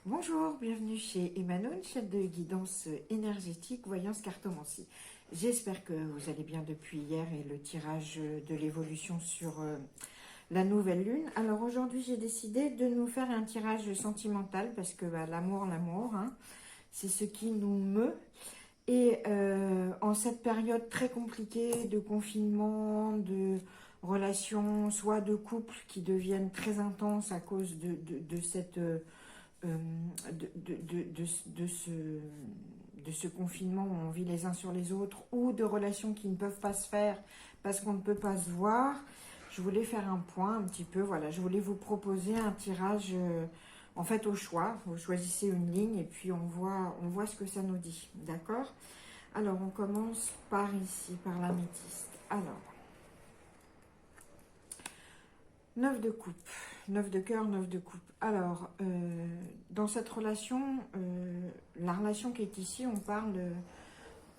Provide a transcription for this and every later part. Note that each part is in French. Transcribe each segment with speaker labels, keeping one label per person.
Speaker 1: Bonjour, bienvenue chez Emmanuel, chef de guidance énergétique, voyance cartomancie. J'espère que vous allez bien depuis hier et le tirage de l'évolution sur la nouvelle lune. Alors aujourd'hui, j'ai décidé de nous faire un tirage sentimental parce que l'amour, hein, c'est ce qui nous meut. Et en cette période très compliquée de confinement, de relations, soit de couples qui deviennent très intenses à cause de cette de ce confinement où on vit les uns sur les autres, ou de relations qui ne peuvent pas se faire parce qu'on ne peut pas se voir, je voulais faire un point un petit peu, voilà, je voulais vous proposer un tirage en fait au choix. Vous choisissez une ligne et puis on voit ce que ça nous dit, d'accord? Alors on commence par ici, par l'améthyste. Alors, 9 de coupe, 9 de cœur, 9 de coupe. Alors, dans cette relation, la relation qui est ici, on parle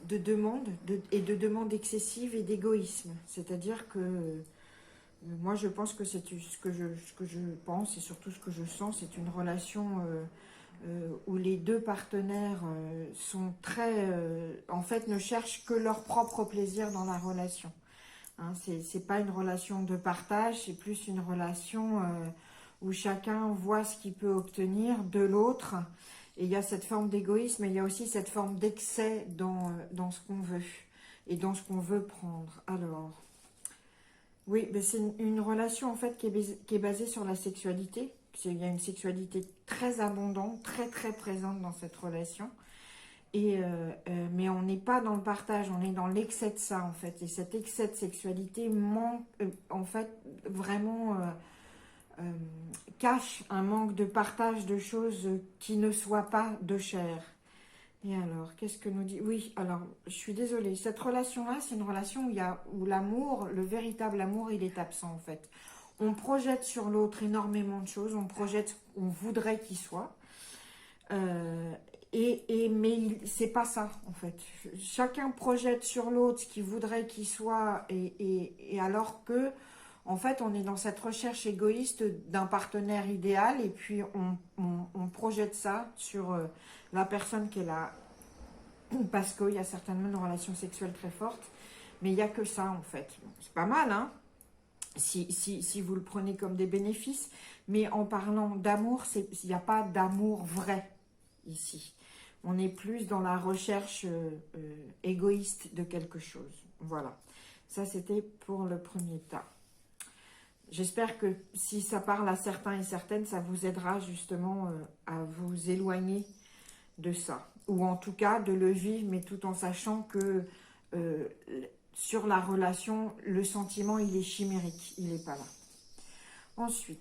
Speaker 1: de demande et de demande excessive et d'égoïsme. C'est-à-dire que moi, je pense que c'est ce que je pense et surtout ce que je sens, c'est une relation où les deux partenaires sont très... en fait, ne cherchent que leur propre plaisir dans la relation. Hein, c'est pas une relation de partage, c'est plus une relation où chacun voit ce qu'il peut obtenir de l'autre. Et il y a cette forme d'égoïsme, mais il y a aussi cette forme d'excès dans ce qu'on veut et dans ce qu'on veut prendre. Alors, oui, ben c'est une relation en fait qui est basée sur la sexualité. Il y a une sexualité très abondante, très très présente dans cette relation. Mais on n'est pas dans le partage, on est dans l'excès de ça en fait. Et cet excès de sexualité manque, en fait, vraiment cache un manque de partage de choses qui ne soient pas de chair. Et alors, qu'est-ce que nous dit? Oui, alors, je suis désolée. Cette relation-là, c'est une relation où l'amour, le véritable amour, il est absent en fait. On projette sur l'autre énormément de choses, on projette, on voudrait qu'il soit. Euh, mais c'est pas ça en fait. Chacun projette sur l'autre ce qu'il voudrait qu'il soit, et alors que en fait on est dans cette recherche égoïste d'un partenaire idéal, et puis on projette ça sur la personne qui est là, parce qu'il y a certainement une relation sexuelle très forte, mais il n'y a que ça en fait. Bon, c'est pas mal, hein, si vous le prenez comme des bénéfices, mais en parlant d'amour, il n'y a pas d'amour vrai ici. On est plus dans la recherche égoïste de quelque chose. Voilà. Ça, c'était pour le premier tas. J'espère que si ça parle à certains et certaines, ça vous aidera justement à vous éloigner de ça. Ou en tout cas, de le vivre, mais tout en sachant que euh, sur la relation, le sentiment, il est chimérique. Il n'est pas là. Ensuite,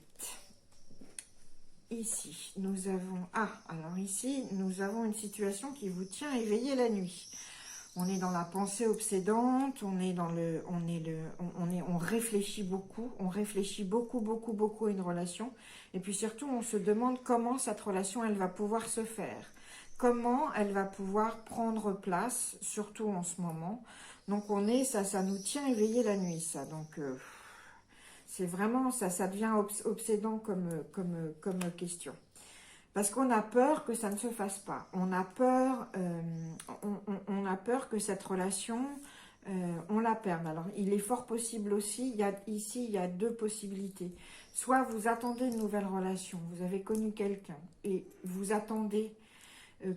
Speaker 1: ici, nous avons... Ah, alors ici, nous avons une situation qui vous tient éveillé la nuit. On est dans la pensée obsédante, on réfléchit beaucoup, beaucoup à une relation. Et puis surtout, on se demande comment cette relation, elle va pouvoir se faire. Comment elle va pouvoir prendre place, surtout en ce moment. Donc ça nous tient éveillé la nuit, ça. Donc... c'est vraiment, ça devient obsédant comme question. Parce qu'on a peur que ça ne se fasse pas. On a peur, on a peur que cette relation, on la perde. Alors, il est fort possible aussi, ici, il y a deux possibilités. Soit vous attendez une nouvelle relation, vous avez connu quelqu'un, et vous attendez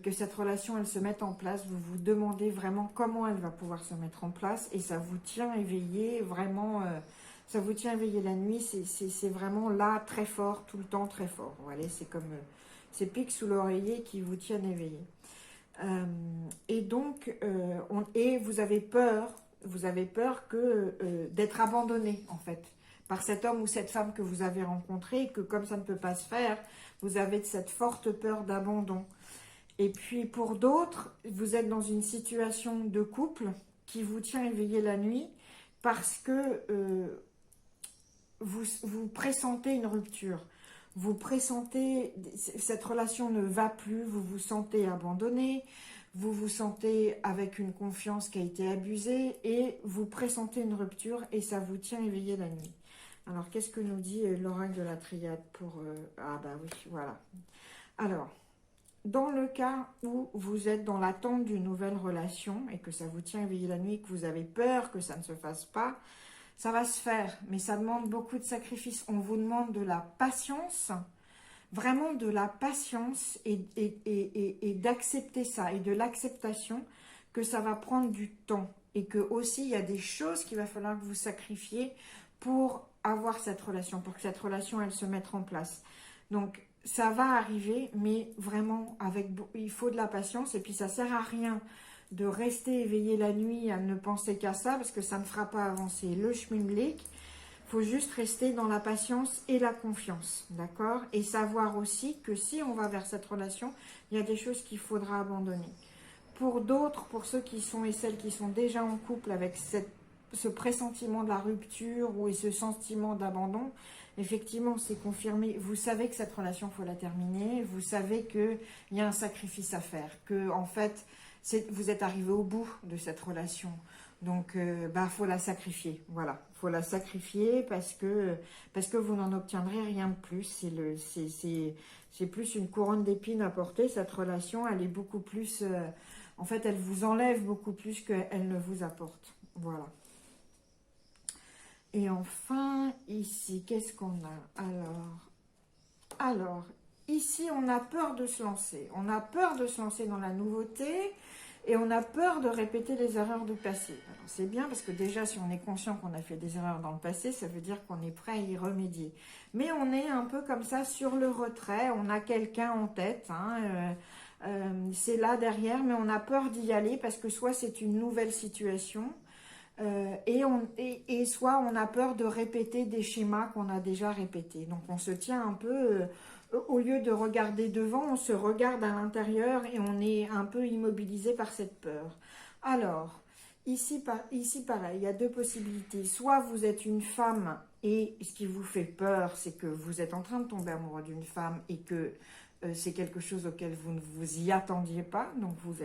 Speaker 1: que cette relation, elle se mette en place. Vous vous demandez vraiment comment elle va pouvoir se mettre en place, et ça vous tient éveillé, vraiment... ça vous tient éveillé la nuit, c'est vraiment là, très fort, tout le temps très fort. Voilà, c'est comme ces pics sous l'oreiller qui vous tiennent éveillé. Et donc, et vous avez peur que d'être abandonné, en fait, par cet homme ou cette femme que vous avez rencontré, et que comme ça ne peut pas se faire, vous avez cette forte peur d'abandon. Et puis pour d'autres, vous êtes dans une situation de couple qui vous tient éveillé la nuit parce que vous pressentez une rupture. Vous pressentez, cette relation ne va plus, vous vous sentez abandonné, vous vous sentez avec une confiance qui a été abusée, et vous pressentez une rupture, et ça vous tient éveillé la nuit. Alors, qu'est-ce que nous dit l'oracle de la triade pour... ah bah oui, voilà. Alors... dans le cas où vous êtes dans l'attente d'une nouvelle relation et que ça vous tient éveillé la nuit, que vous avez peur que ça ne se fasse pas, ça va se faire, mais ça demande beaucoup de sacrifices. On vous demande de la patience, vraiment de la patience et d'accepter ça et de l'acceptation que ça va prendre du temps et que aussi il y a des choses qu'il va falloir que vous sacrifiez pour avoir cette relation, pour que cette relation elle se mette en place. Donc ça va arriver, mais vraiment il faut de la patience et puis ça sert à rien de rester éveillé la nuit à ne penser qu'à ça parce que ça ne fera pas avancer le schmindlick. Il faut juste rester dans la patience et la confiance, d'accord? Et savoir aussi que si on va vers cette relation, il y a des choses qu'il faudra abandonner. Pour d'autres, pour ceux qui sont et celles qui sont déjà en couple avec ce pressentiment de la rupture ou ce sentiment d'abandon, effectivement, c'est confirmé. Vous savez que cette relation, il faut la terminer. Vous savez qu'il y a un sacrifice à faire. Que, en fait, vous êtes arrivé au bout de cette relation. Donc, faut la sacrifier. Voilà, faut la sacrifier parce que vous n'en obtiendrez rien de plus. C'est plus une couronne d'épines à porter. Cette relation, elle est beaucoup plus... en fait, elle vous enlève beaucoup plus qu'elle ne vous apporte. Voilà. Et enfin, ici, qu'est-ce qu'on a? Alors, ici, on a peur de se lancer. On a peur de se lancer dans la nouveauté et on a peur de répéter les erreurs du passé. Alors, c'est bien parce que déjà, si on est conscient qu'on a fait des erreurs dans le passé, ça veut dire qu'on est prêt à y remédier. Mais on est un peu comme ça sur le retrait. On a quelqu'un en tête, hein, c'est là derrière, mais on a peur d'y aller parce que soit c'est une nouvelle situation, et soit on a peur de répéter des schémas qu'on a déjà répétés. Donc on se tient un peu, au lieu de regarder devant, on se regarde à l'intérieur et on est un peu immobilisé par cette peur. Alors, ici pareil, il y a deux possibilités. Soit vous êtes une femme et ce qui vous fait peur, c'est que vous êtes en train de tomber amoureux d'une femme et que c'est quelque chose auquel vous ne vous y attendiez pas, donc vous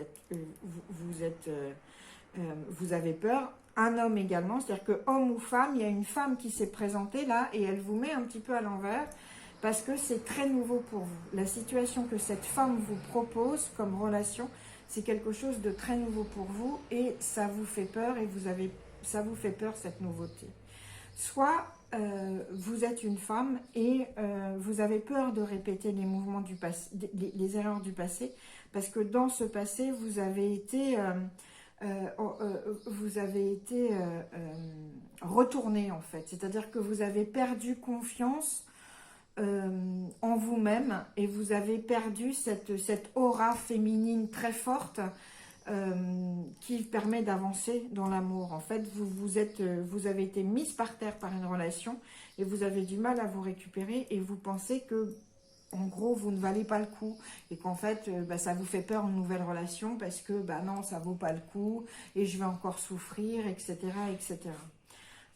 Speaker 1: avez peur. Un homme également, c'est-à-dire que homme ou femme, il y a une femme qui s'est présentée là et elle vous met un petit peu à l'envers parce que c'est très nouveau pour vous. La situation que cette femme vous propose comme relation, c'est quelque chose de très nouveau pour vous et ça vous fait peur et ça vous fait peur cette nouveauté. Soit vous êtes une femme et vous avez peur de répéter les mouvements du passé, les erreurs du passé, parce que dans ce passé, vous avez été retourné en fait. C'est-à-dire que vous avez perdu confiance en vous-même et vous avez perdu cette aura féminine très forte qui permet d'avancer dans l'amour. En fait, vous avez été mise par terre par une relation et vous avez du mal à vous récupérer et vous pensez que, en gros, vous ne valez pas le coup et qu'en fait, ça vous fait peur une nouvelle relation parce que, non, ça vaut pas le coup et je vais encore souffrir, etc., etc.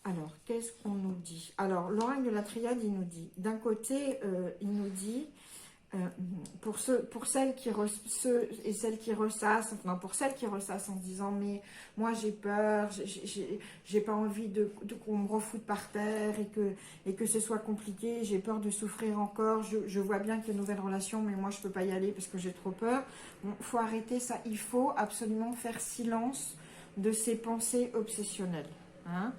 Speaker 1: Alors, qu'est-ce qu'on nous dit? Alors, l'oracle de la triade, il nous dit, d'un côté, il nous dit, pour celles qui ressassent, non, pour celles qui ressassent en se disant mais moi j'ai peur, j'ai pas envie qu'on me refoute par terre et que ce soit compliqué, j'ai peur de souffrir encore, je vois bien qu'il y a une nouvelle relation mais moi je peux pas y aller parce que j'ai trop peur. Bon, faut arrêter ça, il faut absolument faire silence de ces pensées obsessionnelles, hein.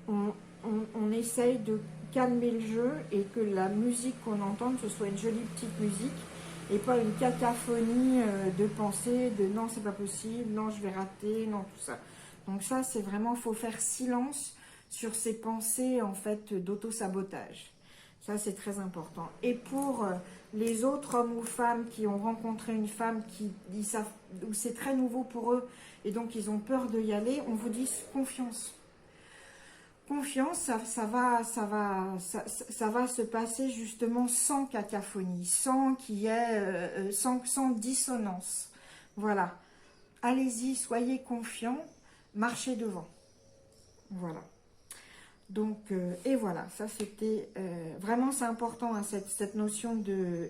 Speaker 1: On essaye de calmer le jeu et que la musique qu'on entende, ce soit une jolie petite musique et pas une cacophonie de pensées, de non c'est pas possible, non je vais rater, non tout ça. Donc ça c'est vraiment, faut faire silence sur ces pensées en fait d'auto-sabotage. Ça c'est très important. Et pour les autres hommes ou femmes qui ont rencontré une femme où c'est très nouveau pour eux et donc ils ont peur de y aller, on vous dit confiance. Confiance, ça va se passer justement sans cacophonie, sans qu'il y ait, sans dissonance. Voilà. Allez-y, soyez confiants, marchez devant. Voilà. Donc, et voilà, ça c'était vraiment c'est important hein, cette notion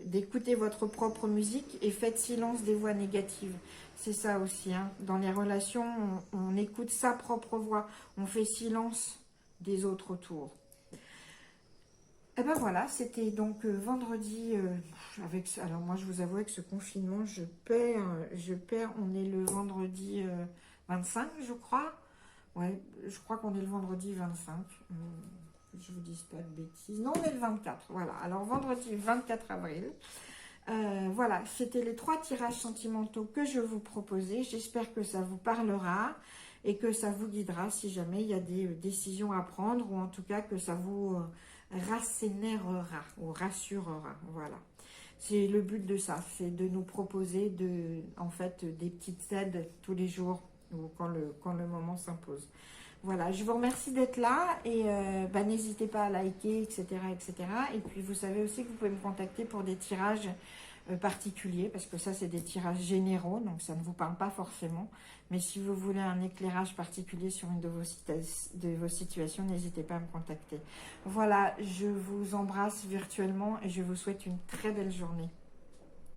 Speaker 1: d'écouter votre propre musique et faites silence des voix négatives. C'est ça aussi, hein. Dans les relations, on écoute sa propre voix, on fait silence des autres autour. Et ben voilà, c'était donc vendredi, alors moi je vous avoue que ce confinement, on est le vendredi 25 je crois. Ouais, je crois qu'on est le vendredi 25. Je vous dis pas de bêtises. Non, on est le 24. Voilà. Alors, vendredi 24 avril. Voilà, c'était les 3 tirages sentimentaux que je vous proposais. J'espère que ça vous parlera et que ça vous guidera si jamais il y a des décisions à prendre, ou en tout cas que ça vous rassénérera ou rassurera. Voilà. C'est le but de ça, c'est de nous proposer en fait, des petites aides tous les jours ou quand le moment s'impose. Voilà, je vous remercie d'être là et n'hésitez pas à liker, etc., etc. Et puis vous savez aussi que vous pouvez me contacter pour des tirages particuliers, parce que ça c'est des tirages généraux, donc ça ne vous parle pas forcément. Mais si vous voulez un éclairage particulier sur une de vos situations, n'hésitez pas à me contacter. Voilà, je vous embrasse virtuellement et je vous souhaite une très belle journée.